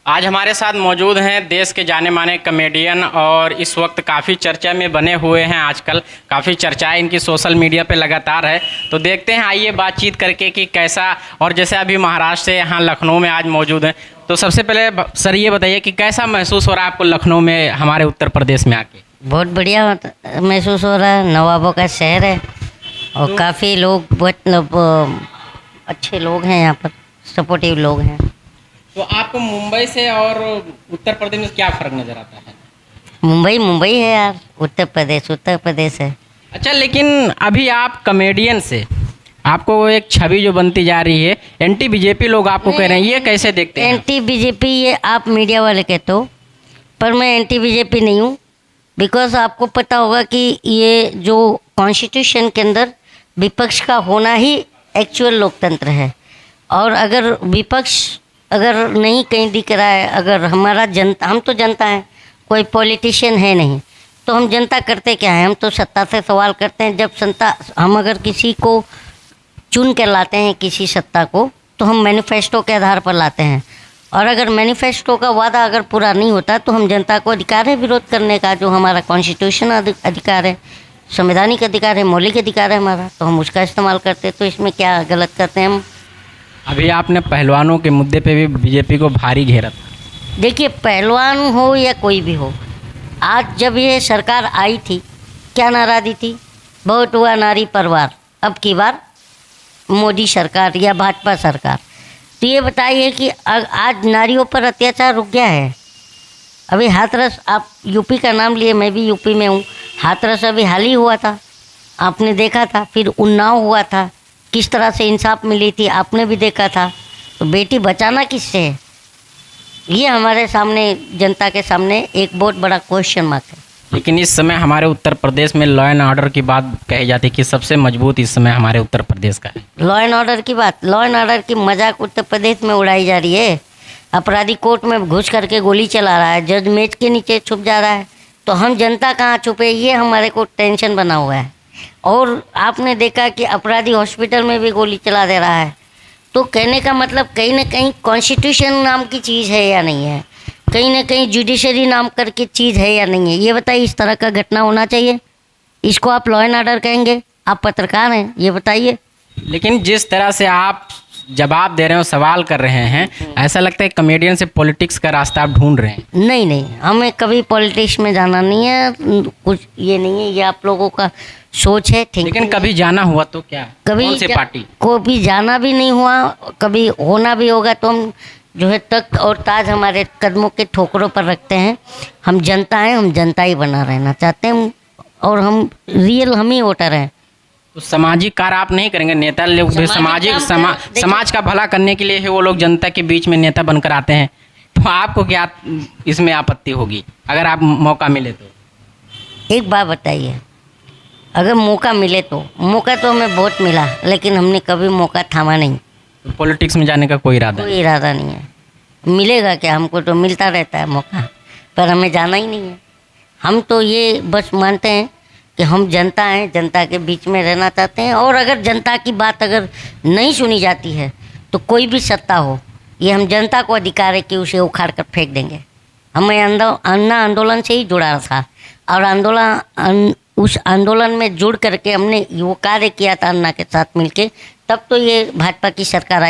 आज हमारे साथ मौजूद हैं देश के जाने माने कॉमेडियन और इस वक्त काफ़ी चर्चा में बने हुए हैं। आजकल काफ़ी चर्चाएं इनकी सोशल मीडिया पे लगातार है, तो देखते हैं, आइए बातचीत करके कि कैसा। और जैसे अभी महाराष्ट्र से यहाँ लखनऊ में आज मौजूद हैं, तो सबसे पहले सर ये बताइए कि कैसा महसूस हो रहा है आपको लखनऊ में हमारे उत्तर प्रदेश में आके? बहुत बढ़िया महसूस हो रहा है। नवाबों का शहर है और काफ़ी लोग बहुत अच्छे लोग हैं यहाँ पर, सपोर्टिव लोग हैं। तो आपको मुंबई से और उत्तर प्रदेश में क्या फ़र्क नज़र आता है? मुंबई मुंबई है यार, उत्तर प्रदेश है। अच्छा, लेकिन अभी आप कॉमेडियन से आपको एक छवि जो बनती जा रही है, एंटी बीजेपी लोग आपको कह रहे हैं, ये कैसे देखते हैं? एंटी बीजेपी ये आप मीडिया वाले कहते हो, पर मैं एंटी बीजेपी नहीं हूँ। बिकॉज आपको पता होगा कि ये जो कॉन्स्टिट्यूशन के अंदर विपक्ष का होना ही एक्चुअल लोकतंत्र है। और अगर विपक्ष अगर नहीं कहीं दिख रहा है, अगर हमारा जनता, हम तो जनता हैं, कोई पॉलिटिशियन है नहीं, तो हम जनता करते क्या है? हम तो सत्ता से सवाल करते हैं। जब सत्ता, हम अगर किसी को चुन कर लाते हैं किसी सत्ता को, तो हम मैनिफेस्टो के आधार पर लाते हैं। और अगर मैनिफेस्टो का वादा अगर पूरा नहीं होता, तो हम जनता को अधिकार है विरोध करने का, जो हमारा कॉन्स्टिट्यूशन अधिकार है, संवैधानिक अधिकार है, मौलिक अधिकार है हमारा, तो हम उसका इस्तेमाल करते हैं। तो इसमें क्या गलत करते हैं हम? अभी आपने पहलवानों के मुद्दे पे भी बीजेपी को भारी घेरा था। देखिए, पहलवान हो या कोई भी हो, आज जब ये सरकार आई थी, क्या नारा दी थी? बहुत हुआ नारी परवार, अब की बार मोदी सरकार या भाजपा सरकार। तो ये बताइए कि आज नारियों पर अत्याचार रुक गया है? अभी हाथरस, आप यूपी का नाम लिए, मैं भी यूपी में हूँ। हाथरस अभी हाल ही हुआ था, आपने देखा था। फिर उन्नाव हुआ था, किस तरह से इंसाफ मिली थी, आपने भी देखा था। तो बेटी बचाना किससे है? ये हमारे सामने, जनता के सामने एक बहुत बड़ा क्वेश्चन मार्क है। लेकिन इस समय हमारे उत्तर प्रदेश में लॉ एंड ऑर्डर की बात कही जाती है कि सबसे मजबूत इस समय हमारे उत्तर प्रदेश का है। लॉ एंड ऑर्डर की बात, लॉ एंड ऑर्डर की मजाक उत्तर प्रदेश में उड़ाई जा रही है। अपराधी कोर्ट में घुस करके गोली चला रहा है, जज मेज के नीचे छुप जा रहा है, तो हम जनता कहाँ छुपे? ये हमारे को टेंशन बना हुआ है। और आपने देखा कि अपराधी हॉस्पिटल में भी गोली चला दे रहा है। तो कहने का मतलब, कहीं ना कहीं कॉन्स्टिट्यूशन नाम की चीज़ है या नहीं है? कहीं ना कहीं जुडिशरी नाम करके चीज़ है या नहीं है? ये बताइए, इस तरह का घटना होना चाहिए? इसको आप लॉ एंड ऑर्डर कहेंगे? आप पत्रकार हैं, ये बताइए। लेकिन जिस तरह से आप जवाब दे रहे हो, सवाल कर रहे हैं, ऐसा लगता है कॉमेडियन से पॉलिटिक्स का रास्ता आप ढूंढ रहे हैं। नहीं नहीं, हमें कभी पॉलिटिक्स में जाना नहीं है, कुछ ये नहीं है, ये आप लोगों का सोच है। ठीक, लेकिन कभी जाना हुआ तो क्या? कभी कौन सी पार्टी? को भी जाना भी नहीं हुआ, कभी होना भी होगा तो हम जो है तख्त और ताज हमारे कदमों के ठोकरों पर रखते हैं। हम जनता हैं, हम जनता ही बना रहना चाहते हैं, और हम रियल हम ही वोटर हैं। तो सामाजिक कार्य आप नहीं करेंगे? नेता लोग भी समाज का भला करने के लिए ही वो लोग जनता के बीच में नेता बनकर आते हैं, तो आपको क्या इसमें आपत्ति होगी अगर आप मौका मिले तो? एक बात बताइए, अगर मौका मिले तो, मौका तो हमें बहुत मिला, लेकिन हमने कभी मौका थामा नहीं। तो पॉलिटिक्स में जाने का कोई इरादा नहीं है। मिलेगा क्या? हमको तो मिलता रहता है मौका, पर हमें जाना ही नहीं है। हम तो ये बस मानते हैं कि हम जनता हैं, जनता के बीच में रहना चाहते हैं। और अगर जनता की बात अगर नहीं सुनी जाती है, तो कोई भी सत्ता हो, ये हम जनता को अधिकार है कि उसे उखाड़ कर फेंक देंगे। हमें अन्ना आंदोलन से ही जुड़ा था, और उस आंदोलन में जुड़ करके हमने वो कार्य किया था अन्ना के साथ मिलके, तब तो ये भाजपा की सरकार आई।